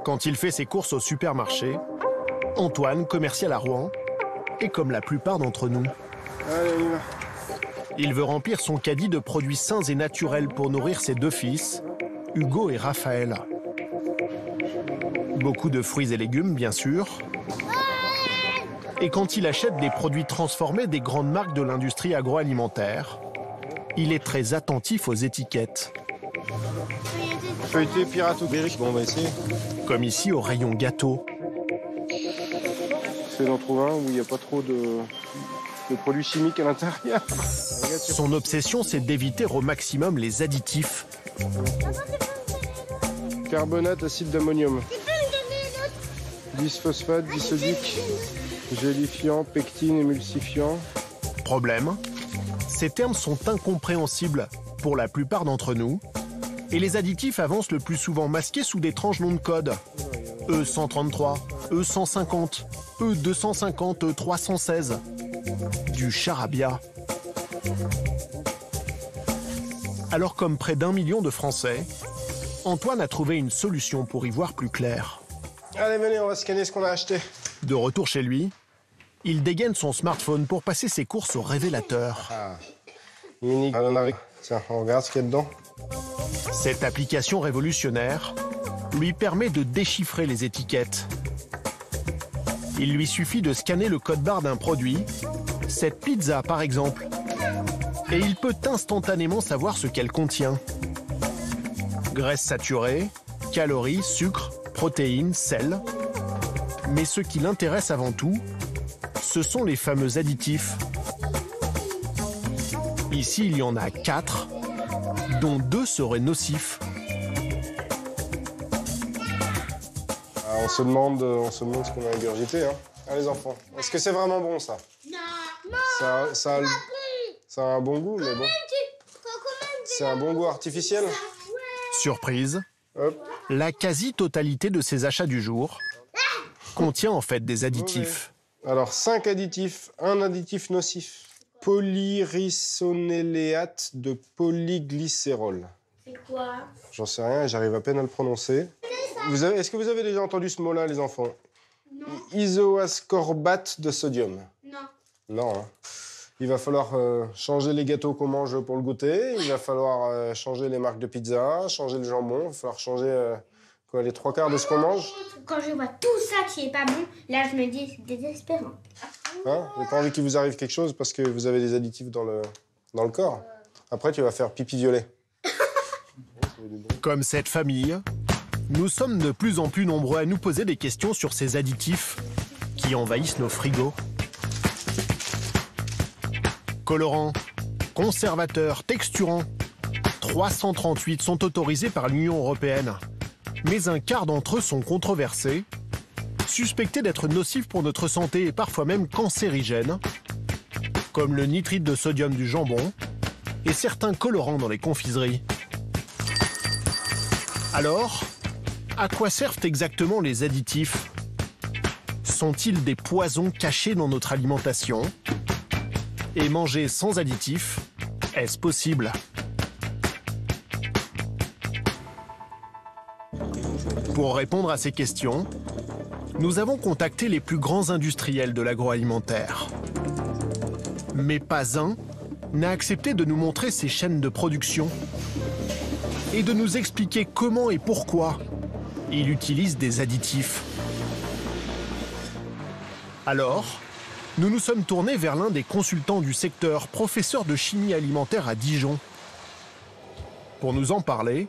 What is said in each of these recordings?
Quand il fait ses courses au supermarché, Antoine, commercial à Rouen, est comme la plupart d'entre nous. Allez, on y va. Il veut remplir son caddie de produits sains et naturels pour nourrir ses deux fils, Hugo et Raphaël. Beaucoup de fruits et légumes, bien sûr. Et quand il achète des produits transformés des grandes marques de l'industrie agroalimentaire, il est très attentif aux étiquettes. Feuilleté pirate ou béric, bon on va essayer. Comme ici au rayon gâteau. J'essaie d'en trouver un où il n'y a pas trop de produits chimiques à l'intérieur. Son obsession, c'est d'éviter au maximum les additifs. Carbonate, acide d'ammonium. Bisphosphate, disodique, gélifiant, pectine, émulsifiant. Problème, ces termes sont incompréhensibles pour la plupart d'entre nous. Et les additifs avancent le plus souvent masqués sous d'étranges noms de code. E133, E150, E250, E316. Du charabia. Alors comme près d'1 million de Français, Antoine a trouvé une solution pour y voir plus clair. Allez, venez, on va scanner ce qu'on a acheté. De retour chez lui, il dégaine son smartphone pour passer ses courses au révélateur. Ah, unique. Tiens, on regarde ce qu'il y a dedans. Cette application révolutionnaire lui permet de déchiffrer les étiquettes. Il lui suffit de scanner le code-barre d'un produit, cette pizza par exemple, et il peut instantanément savoir ce qu'elle contient. Graisse saturée, calories, sucre, protéines, sel. Mais ce qui l'intéresse avant tout, ce sont les fameux additifs. Ici, il y en a 4, dont 2 seraient nocifs. On se demande ce qu'on a ingurgité. Hein. Ah, les enfants, est-ce que c'est vraiment bon, ça? Non. Ça a un bon goût, mais bon. C'est un bon goût artificiel. Surprise, hop. La quasi-totalité de ses achats du jour contient en fait des additifs. Ouais. Alors, 5 additifs, un additif nocif. Polyrhisonnéléate de polyglycérol. C'est quoi? J'en sais rien, j'arrive à peine à le prononcer. Est-ce que vous avez déjà entendu ce mot-là, les enfants? Non. Isoascorbate de sodium. Non. Non. Hein. Il va falloir changer les gâteaux qu'on mange pour le goûter. Il va falloir changer les marques de pizza, changer le jambon. Il va falloir changer les 3/4 de ce qu'on mange. Quand je vois tout ça qui est pas bon, là je me dis c'est désespérant. Hein? J'ai pas envie qu'il vous arrive quelque chose parce que vous avez des additifs dans le corps. Après, tu vas faire pipi violet. Comme cette famille, nous sommes de plus en plus nombreux à nous poser des questions sur ces additifs qui envahissent nos frigos. Colorants, conservateurs, texturants, 338 sont autorisés par l'Union européenne. Mais un quart d'entre eux sont controversés, suspectés d'être nocifs pour notre santé et parfois même cancérigènes, comme le nitrite de sodium du jambon et certains colorants dans les confiseries. Alors, à quoi servent exactement les additifs? Sont-ils des poisons cachés dans notre alimentation? Et manger sans additifs, est-ce possible? Pour répondre à ces questions, nous avons contacté les plus grands industriels de l'agroalimentaire. Mais pas un n'a accepté de nous montrer ses chaînes de production et de nous expliquer comment et pourquoi il utilise des additifs. Alors, nous nous sommes tournés vers l'un des consultants du secteur, professeur de chimie alimentaire à Dijon. Pour nous en parler,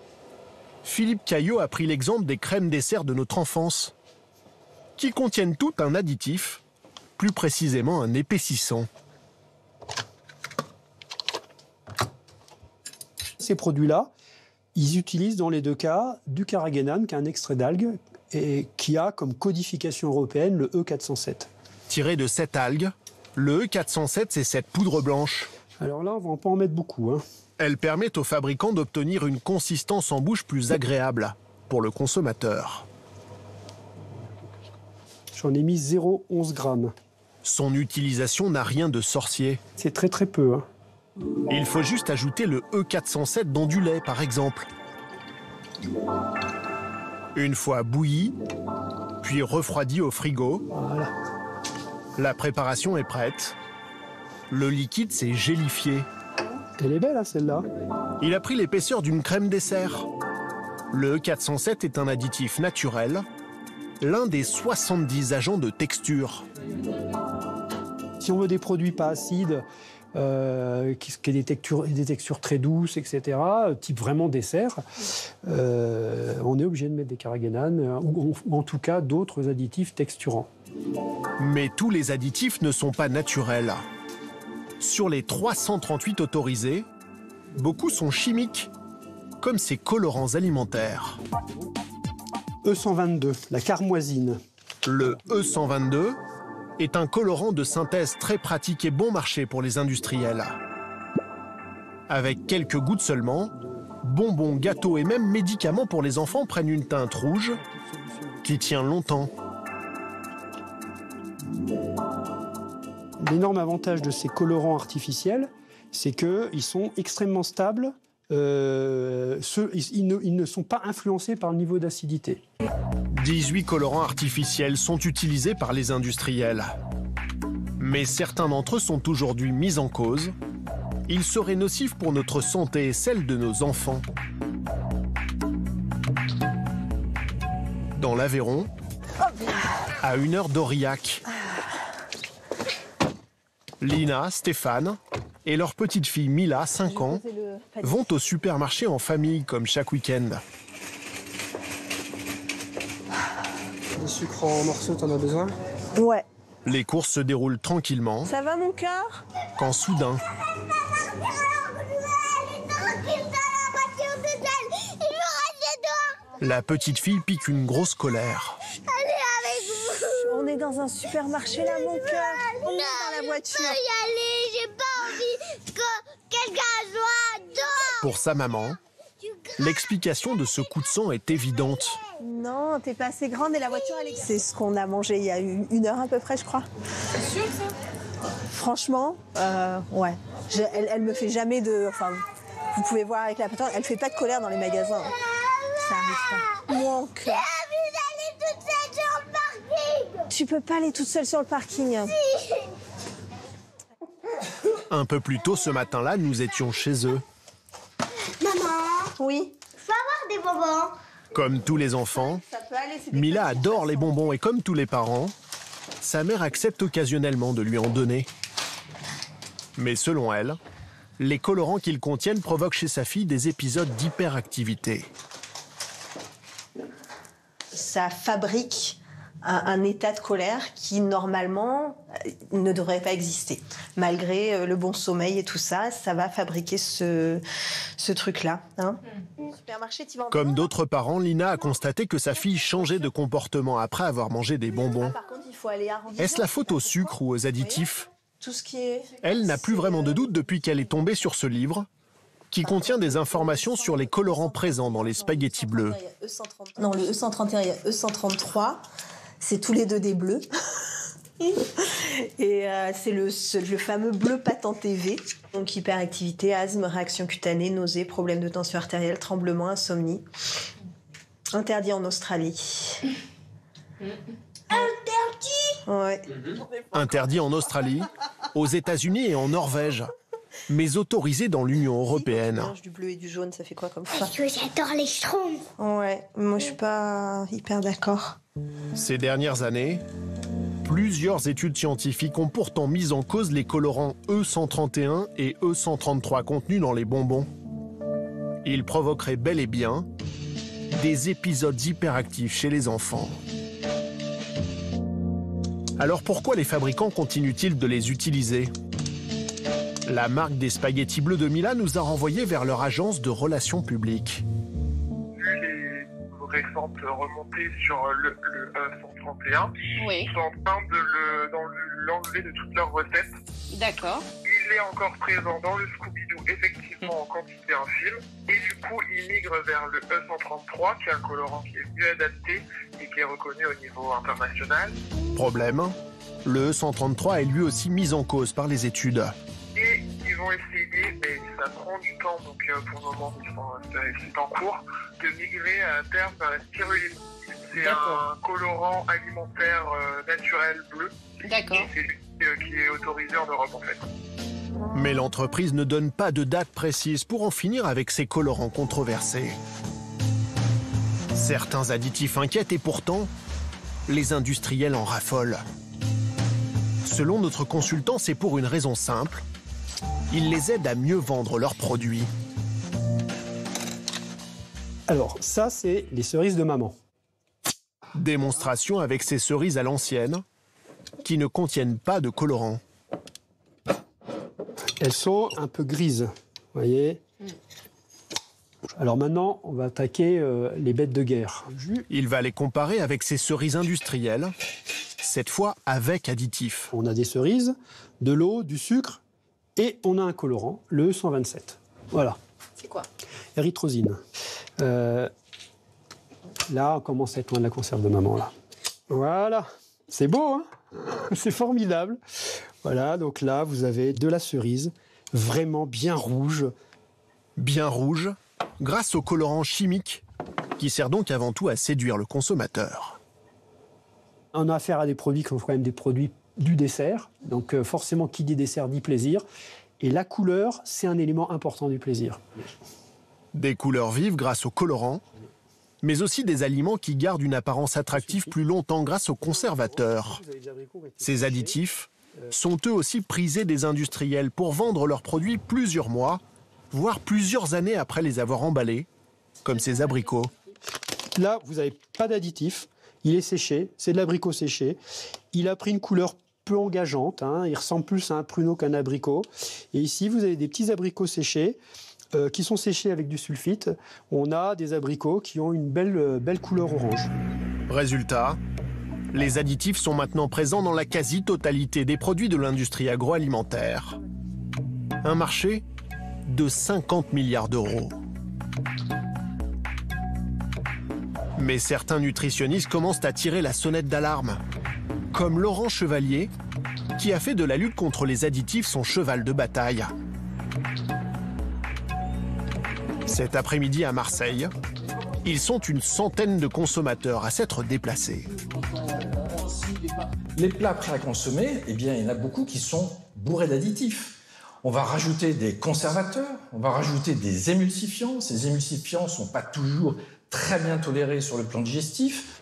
Philippe Caillot a pris l'exemple des crèmes dessert de notre enfance, qui contiennent tout un additif, plus précisément un épaississant. Ces produits-là, ils utilisent dans les deux cas du carragénane, qui est un extrait d'algue, et qui a comme codification européenne le E407. Tiré de cette algue, le E407, c'est cette poudre blanche. Alors là, on va pas en mettre beaucoup. Hein. Elle permet aux fabricants d'obtenir une consistance en bouche plus agréable pour le consommateur. J'en ai mis 0,11 grammes. Son utilisation n'a rien de sorcier. C'est très très peu. Hein. Il faut juste ajouter le E407 dans du lait, par exemple. Une fois bouilli, puis refroidi au frigo, Voilà. la préparation est prête. Le liquide s'est gélifié. Elle est belle, hein, celle-là. Il a pris l'épaisseur d'une crème dessert. Le E407 est un additif naturel, l'un des 70 agents de texture. Si on veut des produits pas acides, qui aient des textures très douces, etc., type vraiment dessert, on est obligé de mettre des carragénanes ou en tout cas d'autres additifs texturants. Mais tous les additifs ne sont pas naturels. Sur les 338 autorisés, beaucoup sont chimiques, comme ces colorants alimentaires. E122, la carmoisine. Le E122 est un colorant de synthèse très pratique et bon marché pour les industriels. Avec quelques gouttes seulement, bonbons, gâteaux et même médicaments pour les enfants prennent une teinte rouge qui tient longtemps. L'énorme avantage de ces colorants artificiels, c'est qu'ils sont extrêmement stables. Ils ne sont pas influencés par le niveau d'acidité. 18 colorants artificiels sont utilisés par les industriels. Mais certains d'entre eux sont aujourd'hui mis en cause. Ils seraient nocifs pour notre santé et celle de nos enfants. Dans l'Aveyron, à 1 heure d'Aurillac, Lina, Stéphane et leur petite fille Mila, 5 ans, vont au supermarché en famille comme chaque week-end. Du sucre en morceaux, t'en as besoin? Ouais. Les courses se déroulent tranquillement Ça va mon cœur? quand soudain, la petite fille pique une grosse colère. On est dans un supermarché là mon cœur. On est dans la voiture. Je peux y aller, j'ai pas envie que quelqu'un soit dehors. Pour sa maman, l'explication de ce coup de sang est évidente. Non, t'es pas assez grande et la voiture elle est... C'est ce qu'on a mangé il y a eu 1 heure à peu près je crois. C'est sûr ça? Franchement, ouais. Elle me fait jamais de... Enfin, vous pouvez voir avec la patente, elle fait pas de colère dans les magasins. Ça arrive pas. Mon cœur. Tu peux pas aller toute seule sur le parking. Un peu plus tôt ce matin-là, nous étions chez eux. Maman, Oui. je peux avoir des bonbons? Comme tous les enfants, Ça peut aller, c'est des Mila petits adore façons. les bonbons et comme tous les parents, sa mère accepte occasionnellement de lui en donner. Mais selon elle, les colorants qu'ils contiennent provoquent chez sa fille des épisodes d'hyperactivité. Ça fabrique un état de colère qui, normalement, ne devrait pas exister. Malgré le bon sommeil et tout ça, ça va fabriquer ce truc-là. Hein. Supermarché, tu vas en Comme prendre. d'autres parents, Lina a constaté que sa fille changeait de comportement après avoir mangé des bonbons. Ah, par contre, il faut aller arrondir. Est-ce la faute au sucre ou aux additifs? Tout ce qui est... Elle n'a plus vraiment de doute depuis qu'elle est tombée sur ce livre, qui contient des informations sur les colorants présents dans les spaghettis bleus. Il y a E130. Non, le E131, il y a E133. C'est tous les deux des bleus. Et c'est le fameux bleu patenté V. Donc hyperactivité, asthme, réaction cutanée, nausée, problème de tension artérielle, tremblement, insomnie. Interdit en Australie. Ouais. Interdit en Australie, aux États-Unis et en Norvège, mais autorisé dans l'Union européenne. Mélange du bleu et du jaune, ça fait quoi comme ça? Parce que j'adore les schtroumpfs. Ouais, moi je suis pas hyper d'accord. Ces dernières années, plusieurs études scientifiques ont pourtant mis en cause les colorants E131 et E133 contenus dans les bonbons. Ils provoqueraient bel et bien des épisodes hyperactifs chez les enfants. Alors pourquoi les fabricants continuent-ils de les utiliser? La marque des spaghettis bleus de Mila nous a renvoyés vers leur agence de relations publiques. Vu les récentes remontées sur le E131, Oui, ils sont en train de l'enlever de toutes leurs recettes. d'accord. Il est encore présent dans le Scooby-Doo, effectivement, en quantité infime. Et du coup, il migre vers le E133, qui est un colorant qui est mieux adapté et qui est reconnu au niveau international. Problème, le E133 est lui aussi mis en cause par les études. Et il vont essayer, mais ça prend du temps, donc pour le moment, c'est en cours, de migrer à terme vers la spiruline. C'est un colorant alimentaire naturel bleu. D'accord. C'est lui qui est autorisé en Europe, en fait. Mais l'entreprise ne donne pas de date précise pour en finir avec ces colorants controversés. Certains additifs inquiètent et pourtant, les industriels en raffolent. Selon notre consultant, c'est pour une raison simple. Ils les aident à mieux vendre leurs produits. Alors, ça, c'est les cerises de maman. Démonstration avec ces cerises à l'ancienne, qui ne contiennent pas de colorant. Elles sont un peu grises, vous voyez. Alors maintenant, on va attaquer les bêtes de guerre. Il va les comparer avec ces cerises industrielles, cette fois avec additifs. On a des cerises, de l'eau, du sucre, et on a un colorant, le E127. Voilà. C'est quoi? Érythrosine. Là, on commence à être loin de la conserve de maman, là. Voilà. C'est beau, hein? C'est formidable. Voilà, donc là, vous avez de la cerise, vraiment bien rouge. Bien rouge, grâce au colorant chimique, qui sert donc avant tout à séduire le consommateur. On a affaire à des produits qui sont quand même des produits du dessert. Donc forcément, qui dit dessert dit plaisir. Et la couleur, c'est un élément important du plaisir. Des couleurs vives grâce au colorant, mais aussi des aliments qui gardent une apparence attractive plus longtemps grâce aux conservateurs. Ces additifs sont eux aussi prisés des industriels pour vendre leurs produits plusieurs mois, voire plusieurs années après les avoir emballés, comme ces abricots. Là, vous n'avez pas d'additif. Il est séché, c'est de l'abricot séché. Il a pris une couleur peu engageante, hein. Il ressemble plus à un pruneau qu'un abricot. Et ici, vous avez des petits abricots séchés qui sont séchés avec du sulfite. On a des abricots qui ont une belle couleur orange. Résultat, les additifs sont maintenant présents dans la quasi-totalité des produits de l'industrie agroalimentaire. Un marché de 50 milliards d'euros. Mais certains nutritionnistes commencent à tirer la sonnette d'alarme, comme Laurent Chevalier, qui a fait de la lutte contre les additifs son cheval de bataille. Cet après-midi à Marseille, ils sont une centaine de consommateurs à s'être déplacés. Les plats prêts à consommer, eh bien, il y en a beaucoup qui sont bourrés d'additifs. On va rajouter des conservateurs, on va rajouter des émulsifiants. Ces émulsifiants ne sont pas toujours très bien tolérés sur le plan digestif.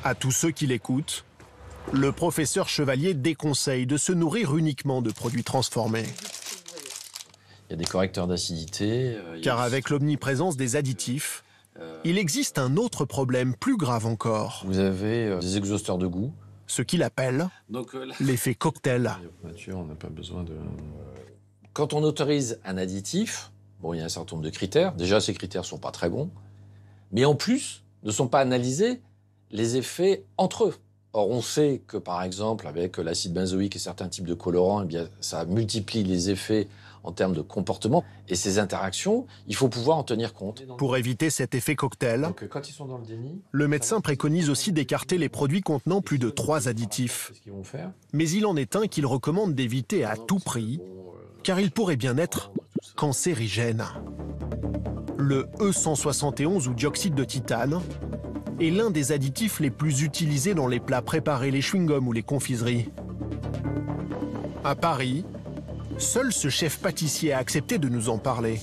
À tous ceux qui l'écoutent, le professeur Chevalier déconseille de se nourrir uniquement de produits transformés. Il y a des correcteurs d'acidité. Car avec l'omniprésence des additifs, il existe un autre problème plus grave encore. Vous avez des exhausteurs de goût. Ce qu'il appelle l'effet cocktail. On n'a pas besoin de... Quand on autorise un additif, bon, il y a un certain nombre de critères. Déjà, ces critères ne sont pas très bons. Mais en plus, ne sont pas analysés les effets entre eux. Or, on sait que, par exemple, avec l'acide benzoïque et certains types de colorants, eh bien, ça multiplie les effets en termes de comportement. Et ces interactions, il faut pouvoir en tenir compte. Pour éviter cet effet cocktail, donc, quand ils sont dans le déni, le médecin préconise aussi d'écarter les produits contenant plus de 3 additifs. Mais il en est un qu'il recommande d'éviter à tout prix, car il pourrait bien être cancérigène. Le E171 ou dioxyde de titane est l'un des additifs les plus utilisés dans les plats préparés, les chewing-gums ou les confiseries. À Paris, seul ce chef pâtissier a accepté de nous en parler.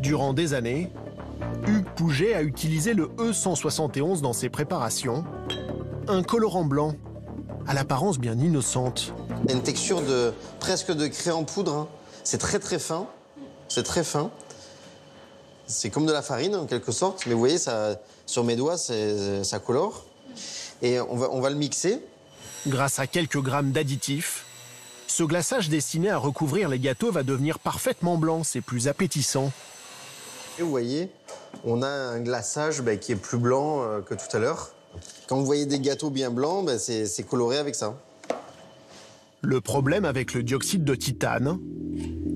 Durant des années, Hugues Pouget a utilisé le E171 dans ses préparations, un colorant blanc, à l'apparence bien innocente. Il y a une texture presque de craie en poudre, hein. C'est très très fin, c'est très fin. C'est comme de la farine en quelque sorte, mais vous voyez, ça, sur mes doigts, ça colore. Et on va le mixer. Grâce à quelques grammes d'additifs, ce glaçage destiné à recouvrir les gâteaux va devenir parfaitement blanc, c'est plus appétissant. Et vous voyez, on a un glaçage qui est plus blanc que tout à l'heure. Quand vous voyez des gâteaux bien blancs, c'est coloré avec ça. Le problème avec le dioxyde de titane,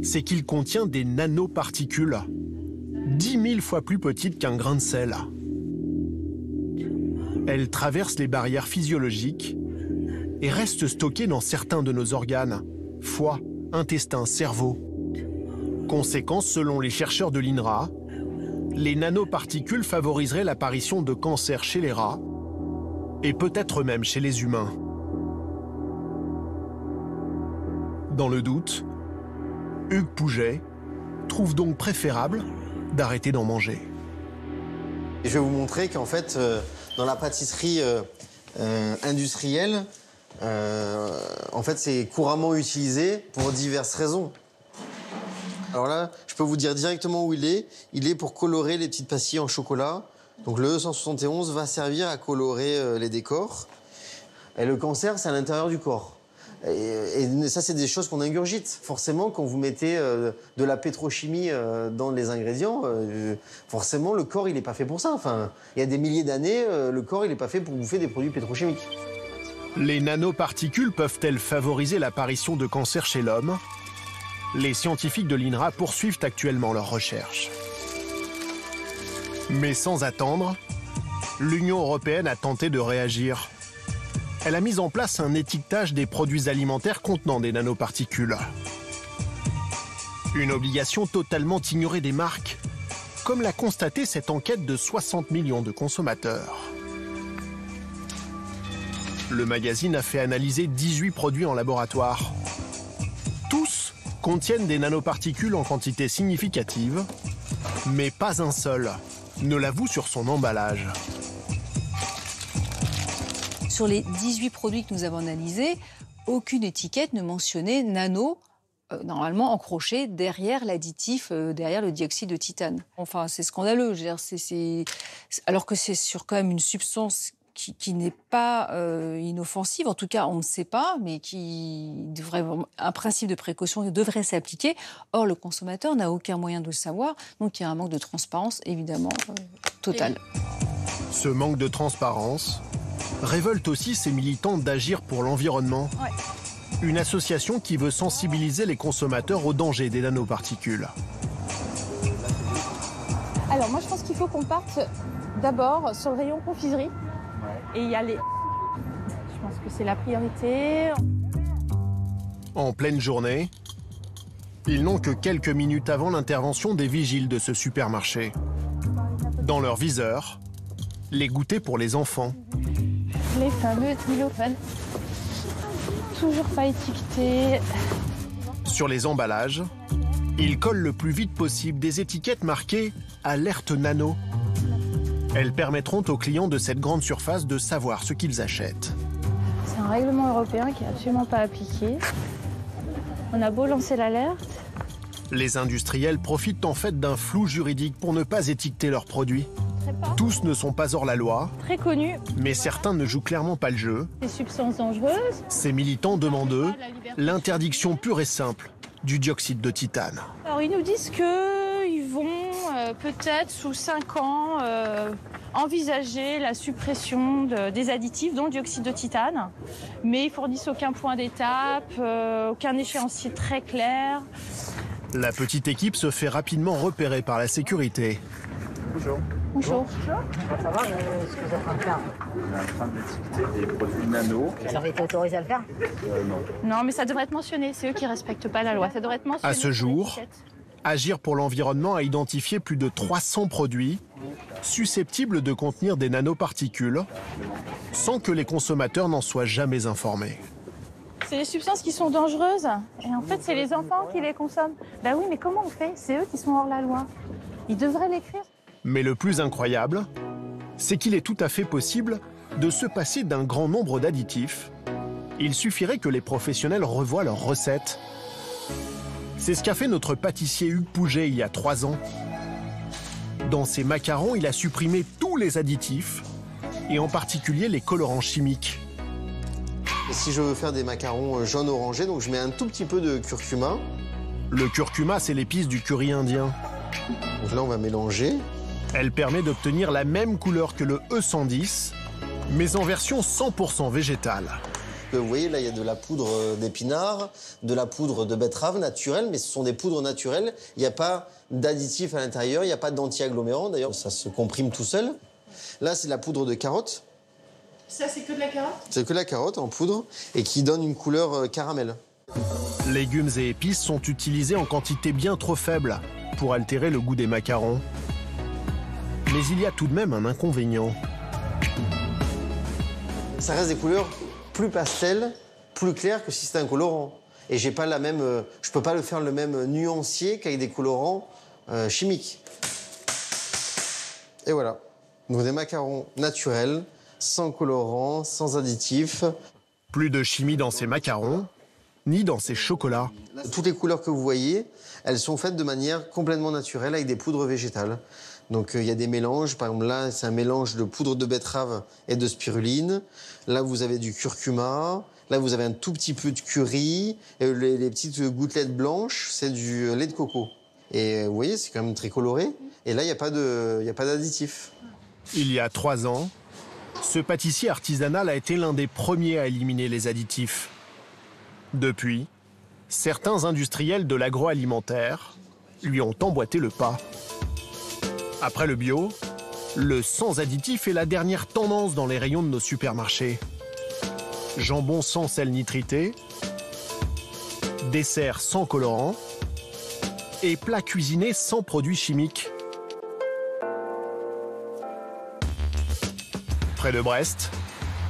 c'est qu'il contient des nanoparticules, 10 000 fois plus petites qu'un grain de sel. Elles traversent les barrières physiologiques et restent stockées dans certains de nos organes, foie, intestin, cerveau. Conséquence, selon les chercheurs de l'INRA, les nanoparticules favoriseraient l'apparition de cancers chez les rats et peut-être même chez les humains. Dans le doute, Hugues Pouget trouve donc préférable d'arrêter d'en manger. Et je vais vous montrer qu'en fait, dans la pâtisserie industrielle, en fait, c'est couramment utilisé pour diverses raisons. Alors là, je peux vous dire directement où il est. Il est pour colorer les petites pastilles en chocolat. Donc le E171 va servir à colorer les décors. Et le cancer, c'est à l'intérieur du corps. Et ça, c'est des choses qu'on ingurgite. Forcément, quand vous mettez de la pétrochimie dans les ingrédients, forcément, le corps, il n'est pas fait pour ça. Enfin, il y a des milliers d'années, le corps, il n'est pas fait pour bouffer des produits pétrochimiques. Les nanoparticules peuvent-elles favoriser l'apparition de cancers chez l'homme? Les scientifiques de l'INRA poursuivent actuellement leurs recherches. Mais sans attendre, l'Union européenne a tenté de réagir. Elle a mis en place un étiquetage des produits alimentaires contenant des nanoparticules. Une obligation totalement ignorée des marques, comme l'a constaté cette enquête de 60 millions de consommateurs. Le magazine a fait analyser 18 produits en laboratoire. Tous contiennent des nanoparticules en quantité significative, mais pas un seul ne l'avoue sur son emballage. Sur les 18 produits que nous avons analysés, aucune étiquette ne mentionnait nano, normalement encroché derrière l'additif, derrière le dioxyde de titane. Enfin, c'est scandaleux. Je veux dire, alors que c'est sur quand même une substance qui n'est pas inoffensive, en tout cas on ne sait pas, mais qui devrait, un principe de précaution devrait s'appliquer. Or, le consommateur n'a aucun moyen de le savoir, donc il y a un manque de transparence évidemment total. Ce manque de transparence révolte aussi ces militants d'Agir pour l'environnement. Ouais. Une association qui veut sensibiliser les consommateurs aux dangers des nanoparticules. Alors moi je pense qu'il faut qu'on parte d'abord sur le rayon confiserie. Et y aller. Je pense que c'est la priorité. En pleine journée, ils n'ont que quelques minutes avant l'intervention des vigiles de ce supermarché. Dans leur viseur, les goûters pour les enfants. Les fameux Nilofan. Toujours pas étiquetés. Sur les emballages, ils collent le plus vite possible des étiquettes marquées « Alerte Nano ». Elles permettront aux clients de cette grande surface de savoir ce qu'ils achètent. C'est un règlement européen qui n'est absolument pas appliqué. On a beau lancer l'alerte. Les industriels profitent en fait d'un flou juridique pour ne pas étiqueter leurs produits. Tous ne sont pas hors la loi. Très connus. Mais certains ne jouent clairement pas le jeu. Des substances dangereuses. Ces militants demandent, eux, l'interdiction pure et simple du dioxyde de titane. Alors ils nous disent qu'ils vont peut-être sous 5 ans envisager la suppression des additifs, dont le dioxyde de titane. Mais ils fournissent aucun point d'étape, aucun échéancier très clair. La petite équipe se fait rapidement repérer par la sécurité. Bonjour. Bonjour. Ça va, ce que vous êtes en train de faire? On est en train d'étiqueter des produits nano. Ça avait été autorisé à le faire? Non. Non, mais ça devrait être mentionné. C'est eux qui ne respectent pas la loi. Ça devrait être mentionné. À ce jour, Agir pour l'environnement a identifié plus de 300 produits susceptibles de contenir des nanoparticules sans que les consommateurs n'en soient jamais informés. C'est des substances qui sont dangereuses. Et en fait, c'est les enfants qui les consomment. Bah oui, mais comment on fait? C'est eux qui sont hors la loi. Ils devraient l'écrire. Mais le plus incroyable, c'est qu'il est tout à fait possible de se passer d'un grand nombre d'additifs. Il suffirait que les professionnels revoient leurs recettes. C'est ce qu'a fait notre pâtissier Hugues Pouget il y a 3 ans. Dans ses macarons, il a supprimé tous les additifs, et en particulier les colorants chimiques. Et si je veux faire des macarons jaune-orangé, donc je mets un tout petit peu de curcuma. Le curcuma, c'est l'épice du curry indien. Donc là, on va mélanger. Elle permet d'obtenir la même couleur que le E110, mais en version 100% végétale. Vous voyez, là, il y a de la poudre d'épinards, de la poudre de betterave naturelle, mais ce sont des poudres naturelles. Il n'y a pas d'additifs à l'intérieur, il n'y a pas d'anti-agglomérant. D'ailleurs, ça se comprime tout seul. Là, c'est de la poudre de carotte. Ça, c'est que de la carotte? C'est que de la carotte en poudre et qui donne une couleur caramel. Légumes et épices sont utilisés en quantité bien trop faible pour altérer le goût des macarons. Mais il y a tout de même un inconvénient. Ça reste des couleurs plus pastel, plus claires que si c'était un colorant. Et j'ai pas la même, je peux pas le faire le même nuancier qu'avec des colorants chimiques. Et voilà. Donc des macarons naturels, sans colorants, sans additifs. Plus de chimie dans ces macarons, ni dans ces chocolats. Toutes les couleurs que vous voyez, elles sont faites de manière complètement naturelle avec des poudres végétales. Donc il y a des mélanges, par exemple là c'est un mélange de poudre de betterave et de spiruline. Là vous avez du curcuma, là vous avez un tout petit peu de curry, et les petites gouttelettes blanches c'est du lait de coco. Et vous voyez c'est quand même très coloré, et là il n'y a pas d'additif. Il y a 3 ans, ce pâtissier artisanal a été l'un des premiers à éliminer les additifs. Depuis, certains industriels de l'agroalimentaire lui ont emboîté le pas. Après le bio, le sans additif est la dernière tendance dans les rayons de nos supermarchés. Jambon sans sel nitrité, dessert sans colorant et plats cuisinés sans produits chimiques. Près de Brest,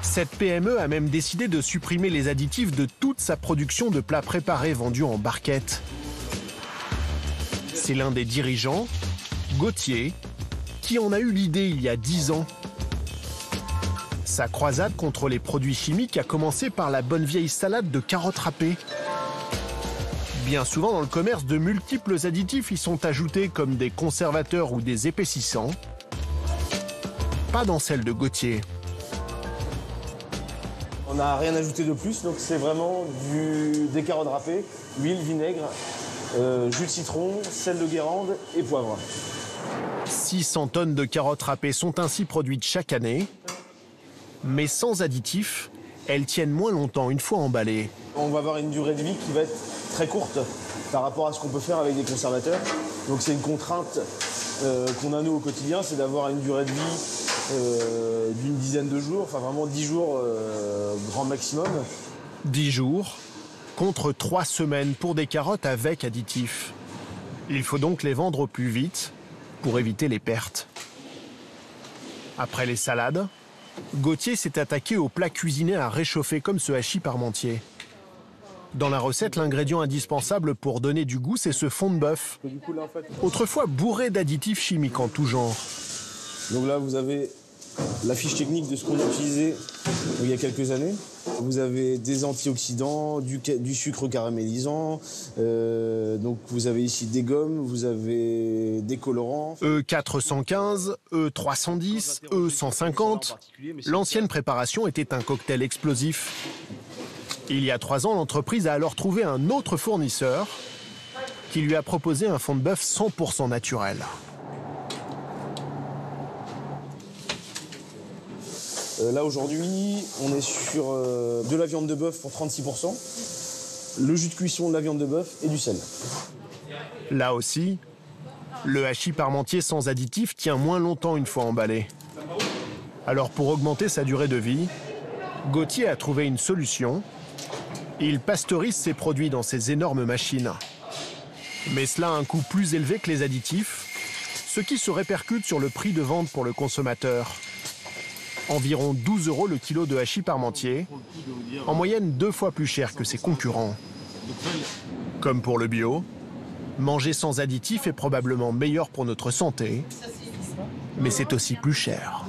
cette PME a même décidé de supprimer les additifs de toute sa production de plats préparés vendus en barquettes. C'est l'un des dirigeants, Gauthier, qui en a eu l'idée il y a 10 ans. Sa croisade contre les produits chimiques a commencé par la bonne vieille salade de carottes râpées. Bien souvent dans le commerce, de multiples additifs y sont ajoutés comme des conservateurs ou des épaississants. Pas dans celle de Gauthier. On n'a rien ajouté de plus, donc c'est vraiment des carottes râpées, huile, vinaigre, jus de citron, sel de Guérande et poivre. 600 tonnes de carottes râpées sont ainsi produites chaque année, mais sans additifs, elles tiennent moins longtemps une fois emballées. On va avoir une durée de vie qui va être très courte par rapport à ce qu'on peut faire avec des conservateurs. Donc c'est une contrainte qu'on a nous au quotidien, c'est d'avoir une durée de vie d'une dizaine de jours, enfin vraiment 10 jours grand maximum. 10 jours contre 3 semaines pour des carottes avec additifs. Il faut donc les vendre au plus vite pour éviter les pertes. Après les salades, Gauthier s'est attaqué aux plats cuisinés à réchauffer comme ce hachis parmentier. Dans la recette, l'ingrédient indispensable pour donner du goût, c'est ce fond de bœuf. Autrefois bourré d'additifs chimiques en tout genre. Donc là, vous avez la fiche technique de ce qu'on a utilisé il y a quelques années. Vous avez des antioxydants, du sucre caramélisant, donc vous avez ici des gommes, vous avez des colorants. E415, E310, E150. L'ancienne préparation était un cocktail explosif. Il y a 3 ans, l'entreprise a alors trouvé un autre fournisseur qui lui a proposé un fond de bœuf 100% naturel. Là aujourd'hui, on est sur de la viande de bœuf pour 36%, le jus de cuisson de la viande de bœuf et du sel. Là aussi, le hachis parmentier sans additif tient moins longtemps une fois emballé. Alors pour augmenter sa durée de vie, Gauthier a trouvé une solution. Il pasteurise ses produits dans ces énormes machines. Mais cela a un coût plus élevé que les additifs, ce qui se répercute sur le prix de vente pour le consommateur. Environ 12 € le kilo de hachis parmentier, en moyenne 2 fois plus cher que ses concurrents. Comme pour le bio, manger sans additifs est probablement meilleur pour notre santé, mais c'est aussi plus cher.